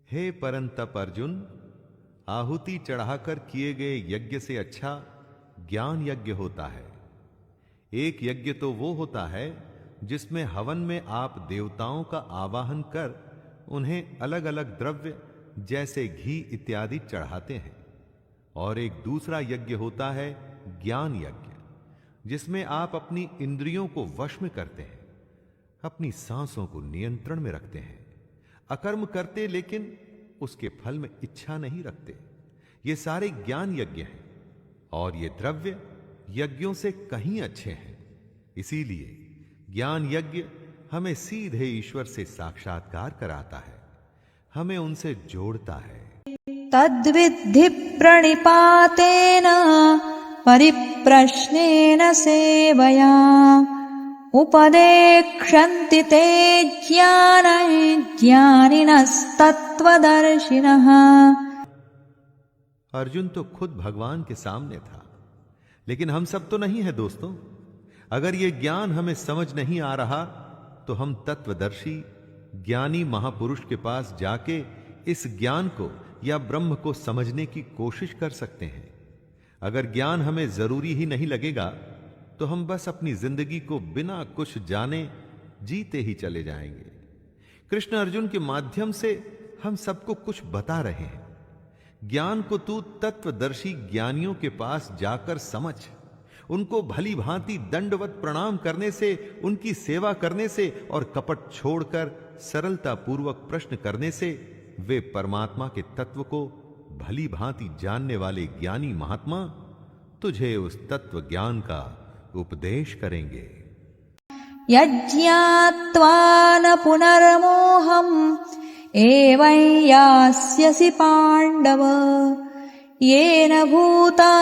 हे परंतप अर्जुन, आहुति चढ़ाकर किए गए यज्ञ से अच्छा ज्ञान यज्ञ होता है। एक यज्ञ तो वो होता है जिसमें हवन में आप देवताओं का आवाहन कर उन्हें अलग अलग द्रव्य जैसे घी इत्यादि चढ़ाते हैं, और एक दूसरा यज्ञ होता है ज्ञान यज्ञ, जिसमें आप अपनी इंद्रियों को वश में करते हैं, अपनी सांसों को नियंत्रण में रखते हैं, अकर्म करते लेकिन उसके फल में इच्छा नहीं रखते। ये सारे ज्ञान यज्ञ हैं और ये द्रव्य यज्ञों से कहीं अच्छे हैं। इसीलिए ज्ञान यज्ञ हमें सीधे ईश्वर से साक्षात्कार कराता है, हमें उनसे जोड़ता है। तद्विद्धि प्रणिपातेन परिप्रश्नेन सेवया उपदेक्षन्ति ते ज्ञानं ज्ञानिनस्तत्त्वदर्शिनः। अर्जुन तो खुद भगवान के सामने था, लेकिन हम सब तो नहीं है दोस्तों। अगर ये ज्ञान हमें समझ नहीं आ रहा तो हम तत्वदर्शी ज्ञानी महापुरुष के पास जाके इस ज्ञान को या ब्रह्म को समझने की कोशिश कर सकते हैं। अगर ज्ञान हमें जरूरी ही नहीं लगेगा तो हम बस अपनी जिंदगी को बिना कुछ जाने जीते ही चले जाएंगे। कृष्ण अर्जुन के माध्यम से हम सबको कुछ बता रहे हैं। ज्ञान को तू तत्वदर्शी ज्ञानियों के पास जाकर समझ। उनको भली भांति दंडवत प्रणाम करने से, उनकी सेवा करने से और कपट छोड़कर सरलता पूर्वक प्रश्न करने से वे परमात्मा के तत्व को भली भांति जानने वाले ज्ञानी महात्मा तुझे उस तत्व ज्ञान का उपदेश करेंगे। यज्ञात्वा न पुनर्मोहम् एवं यास्यसि पाण्डव येन भूतान्यशेषेण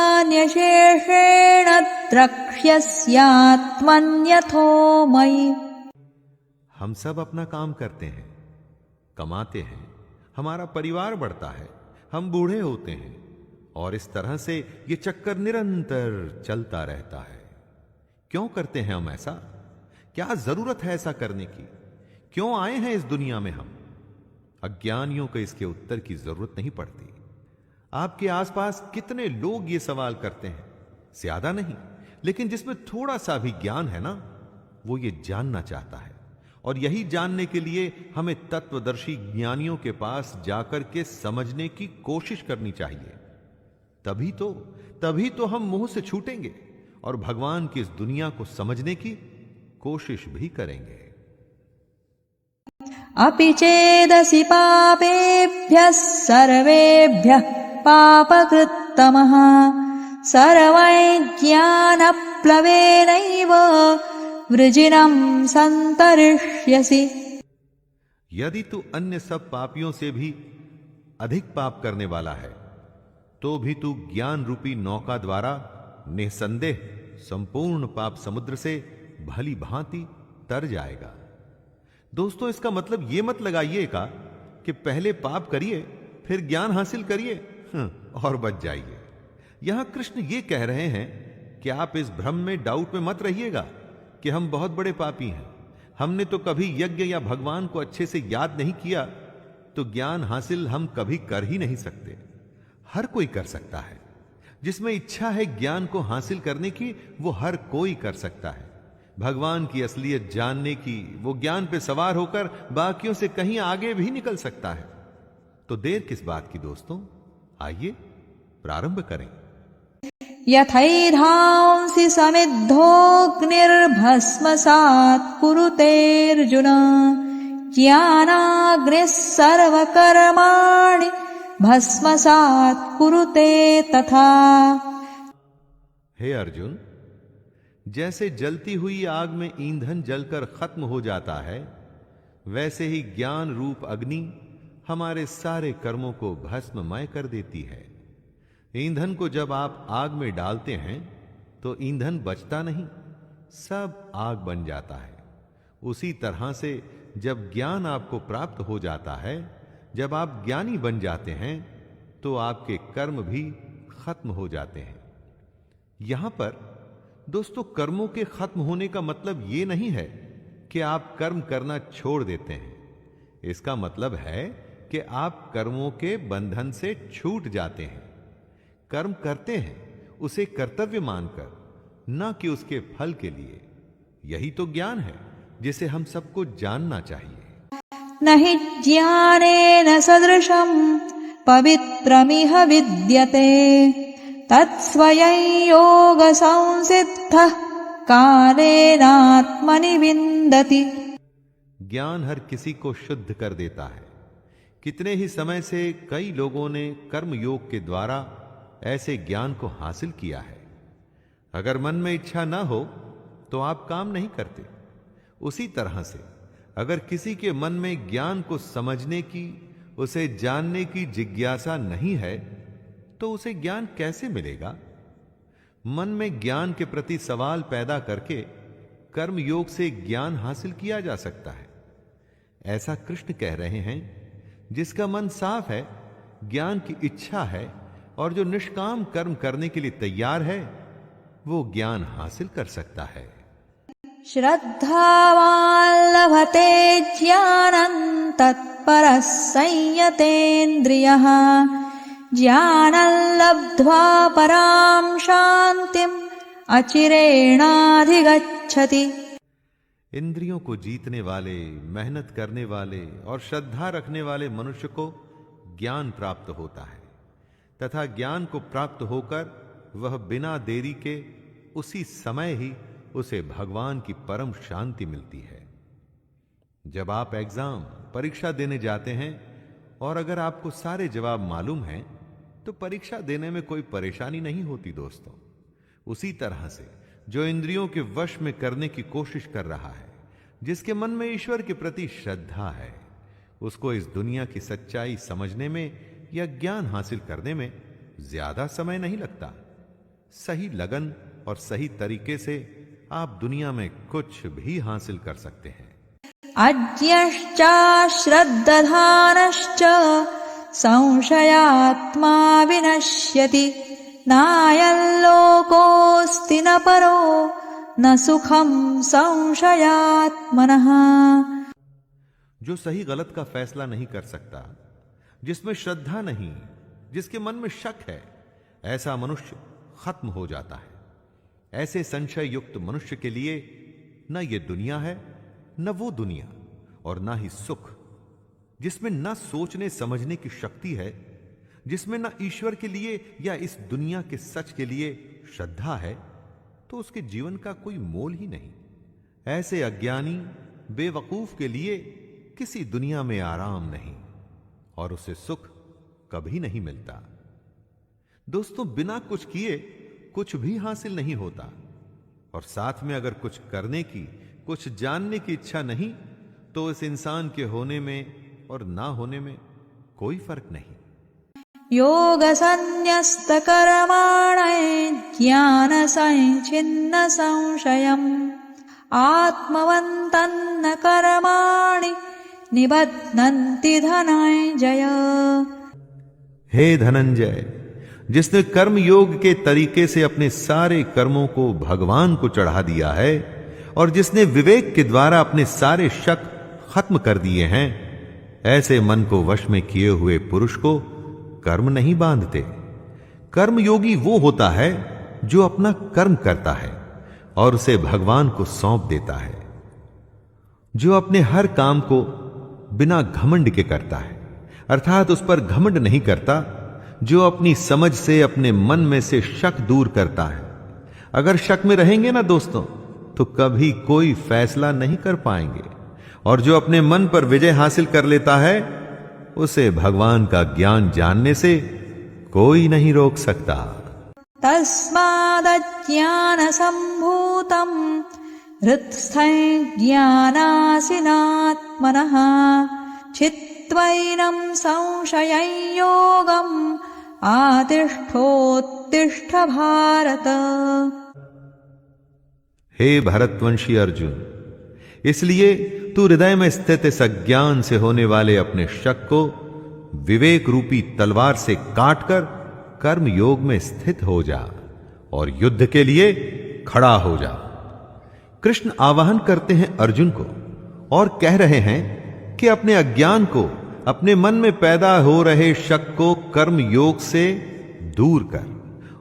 द्रक्ष्यस्यात्मन्यथो मयि। हम सब अपना काम करते हैं, कमाते हैं, हमारा परिवार बढ़ता है, हम बूढ़े होते हैं और इस तरह से ये चक्कर निरंतर चलता रहता है। क्यों करते हैं हम ऐसा? क्या जरूरत है ऐसा करने की? क्यों आए हैं इस दुनिया में हम? अज्ञानियों को इसके उत्तर की जरूरत नहीं पड़ती। आपके आसपास कितने लोग ये सवाल करते हैं? ज्यादा नहीं, लेकिन जिसमें थोड़ा सा भी ज्ञान है ना, वो ये जानना चाहता है। और यही जानने के लिए हमें तत्वदर्शी ज्ञानियों के पास जाकर के समझने की कोशिश करनी चाहिए। तभी तो हम मोह से छूटेंगे और भगवान की इस दुनिया को समझने की कोशिश भी करेंगे। अपि चेदसि पापेभ्यः सर्वेभ्यः पापकृत्तमः सर्वं ज्ञानप्लवेनैव वृजिनं संतरिष्यसि। यदि तू अन्य सब पापियों से भी अधिक पाप करने वाला है तो भी तू ज्ञान रूपी नौका द्वारा निसंदेह संपूर्ण पाप समुद्र से भली भांति तर जाएगा। दोस्तों, इसका मतलब यह मत लगाइएगा कि पहले पाप करिए फिर ज्ञान हासिल करिए और बच जाइए। यहां कृष्ण ये कह रहे हैं कि आप इस भ्रम में, डाउट में मत रहिएगा कि हम बहुत बड़े पापी हैं, हमने तो कभी यज्ञ या भगवान को अच्छे से याद नहीं किया, तो ज्ञान हासिल हम कभी कर ही नहीं सकते। हर कोई कर सकता है। जिसमें इच्छा है ज्ञान को हासिल करने की, वो हर कोई कर सकता है। भगवान की असलियत जानने की, वो ज्ञान पे सवार होकर बाकियों से कहीं आगे भी निकल सकता है। तो देर किस बात की दोस्तों, आइए प्रारंभ करें। यथैधांसि समिद्धोऽग्निर्भस्मसात् कुरुतेऽर्जुन, ज्ञानाग्निः सर्वकर्माणि भस्मसात् कुरुते तथा। हे अर्जुन, जैसे जलती हुई आग में ईंधन जलकर खत्म हो जाता है, वैसे ही ज्ञान रूप अग्नि हमारे सारे कर्मों को भस्ममय कर देती है। ईंधन को जब आप आग में डालते हैं तो ईंधन बचता नहीं, सब आग बन जाता है। उसी तरह से जब ज्ञान आपको प्राप्त हो जाता है, जब आप ज्ञानी बन जाते हैं, तो आपके कर्म भी खत्म हो जाते हैं। यहां पर दोस्तों, कर्मों के खत्म होने का मतलब यह नहीं है कि आप कर्म करना छोड़ देते हैं। इसका मतलब है कि आप कर्मों के बंधन से छूट जाते हैं। कर्म करते हैं उसे कर्तव्य मानकर, न कि उसके फल के लिए। यही तो ज्ञान है जिसे हम सबको जानना चाहिए। नहि ज्ञानेन सदृशं पवित्रमिह विद्यते, तत्स्वयं योग संसिद्धः कालेनात्मनि विन्दति। ज्ञान हर किसी को शुद्ध कर देता है। कितने ही समय से कई लोगों ने कर्म योग के द्वारा ऐसे ज्ञान को हासिल किया है। अगर मन में इच्छा ना हो तो आप काम नहीं करते। उसी तरह से अगर किसी के मन में ज्ञान को समझने की, उसे जानने की जिज्ञासा नहीं है, तो उसे ज्ञान कैसे मिलेगा? मन में ज्ञान के प्रति सवाल पैदा करके कर्म योग से ज्ञान हासिल किया जा सकता है। ऐसा कृष्ण कह रहे हैं, जिसका मन साफ है, ज्ञान की इच्छा है और जो निष्काम कर्म करने के लिए तैयार है, वो ज्ञान हासिल कर सकता है। श्रद्धावान् लभते ज्ञानं तत्परः संयतेन्द्रियः, ज्ञानं लब्ध्वा परां शान्तिम् अचिरेणाधिगच्छति। इंद्रियों को जीतने वाले, मेहनत करने वाले और श्रद्धा रखने वाले मनुष्य को ज्ञान प्राप्त होता है, तथा ज्ञान को प्राप्त होकर वह बिना देरी के उसी समय ही उसे भगवान की परम शांति मिलती है। जब आप एग्जाम, परीक्षा देने जाते हैं और अगर आपको सारे जवाब मालूम हैं, तो परीक्षा देने में कोई परेशानी नहीं होती दोस्तों। उसी तरह से जो इंद्रियों के वश में करने की कोशिश कर रहा है, जिसके मन में ईश्वर के प्रति श्रद्धा है, उसको इस दुनिया की सच्चाई समझने में या ज्ञान हासिल करने में ज्यादा समय नहीं लगता। सही लगन और सही तरीके से आप दुनिया में कुछ भी हासिल कर सकते हैं। अज्ञश्च श्रद्धानश्च संशयात्मा विनश्यति, नायं लोकोऽस्ति न परो न सुखं संशयात्मनः। जो सही गलत का फैसला नहीं कर सकता, जिसमें श्रद्धा नहीं, जिसके मन में शक है, ऐसा मनुष्य खत्म हो जाता है। ऐसे संशय युक्त मनुष्य के लिए न ये दुनिया है, न वो दुनिया, और न ही सुख। जिसमें न सोचने समझने की शक्ति है, जिसमें न ईश्वर के लिए या इस दुनिया के सच के लिए श्रद्धा है, तो उसके जीवन का कोई मोल ही नहीं। ऐसे अज्ञानी बेवकूफ के लिए किसी दुनिया में आराम नहीं और उसे सुख कभी नहीं मिलता। दोस्तों, बिना कुछ किए कुछ भी हासिल नहीं होता, और साथ में अगर कुछ करने की, कुछ जानने की इच्छा नहीं, तो इस इंसान के होने में और ना होने में कोई फर्क नहीं। योग संन्यस्त कर्माणि ज्ञान संचिन्न संशयम्, आत्मवन्तन्न कर्माणि निबध्नन्ति धनंजय। हे धनंजय, जिसने कर्म योग के तरीके से अपने सारे कर्मों को भगवान को चढ़ा दिया है और जिसने विवेक के द्वारा अपने सारे शक खत्म कर दिए हैं, ऐसे मन को वश में किए हुए पुरुष को कर्म नहीं बांधते। कर्म योगी वो होता है जो अपना कर्म करता है और उसे भगवान को सौंप देता है, जो अपने हर काम को बिना घमंड के करता है, अर्थात उस पर घमंड नहीं करता, जो अपनी समझ से अपने मन में से शक दूर करता है। अगर शक में रहेंगे ना दोस्तों, तो कभी कोई फैसला नहीं कर पाएंगे, और जो अपने मन पर विजय हासिल कर लेता है, उसे भगवान का ज्ञान जानने से कोई नहीं रोक सकता। तस्मादज्ञानसम्भूतं हृत्स्थं ज्ञानासिनात्मनः छित्त्वैनं संशयं योगम् आतिष्ठोत्तिष्ठ भारत। हे भरतवंशी अर्जुन, इसलिए तू हृदय में स्थित इस अज्ञान से होने वाले अपने शक को विवेक रूपी तलवार से काटकर कर्म योग में स्थित हो जा और युद्ध के लिए खड़ा हो जा। कृष्ण आवाहन करते हैं अर्जुन को और कह रहे हैं कि अपने अज्ञान को, अपने मन में पैदा हो रहे शक को कर्म योग से दूर कर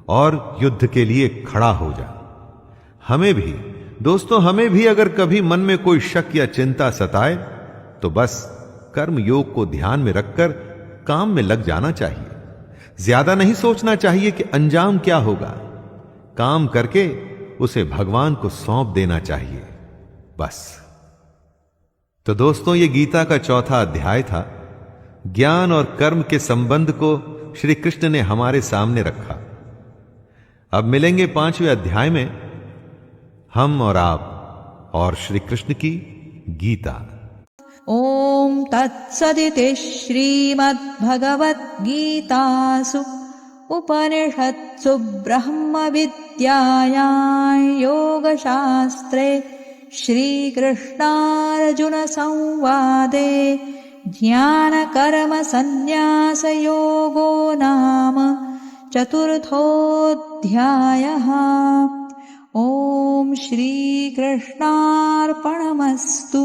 और युद्ध के लिए खड़ा हो जा। हमें भी दोस्तों, हमें भी अगर कभी मन में कोई शक या चिंता सताए तो बस कर्म योग को ध्यान में रखकर काम में लग जाना चाहिए। ज्यादा नहीं सोचना चाहिए कि अंजाम क्या होगा। काम करके उसे भगवान को सौंप देना चाहिए, बस। तो दोस्तों, ये गीता का चौथा अध्याय था। ज्ञान और कर्म के संबंध को श्री कृष्ण ने हमारे सामने रखा। अब मिलेंगे 5वें अध्याय में हम और आप और श्री कृष्ण की गीता। ओम तत्सदिति श्रीमद्भगवद्गीतासु उपनिषत्सु ब्रह्मविद्यायां योगशास्त्रे श्रीकृष्णार्जुनसंवादे ज्ञानकर्मसन्न्यासयोगो नाम चतुर्थोऽध्यायः। ओम श्रीकृष्णार्पणमस्तु।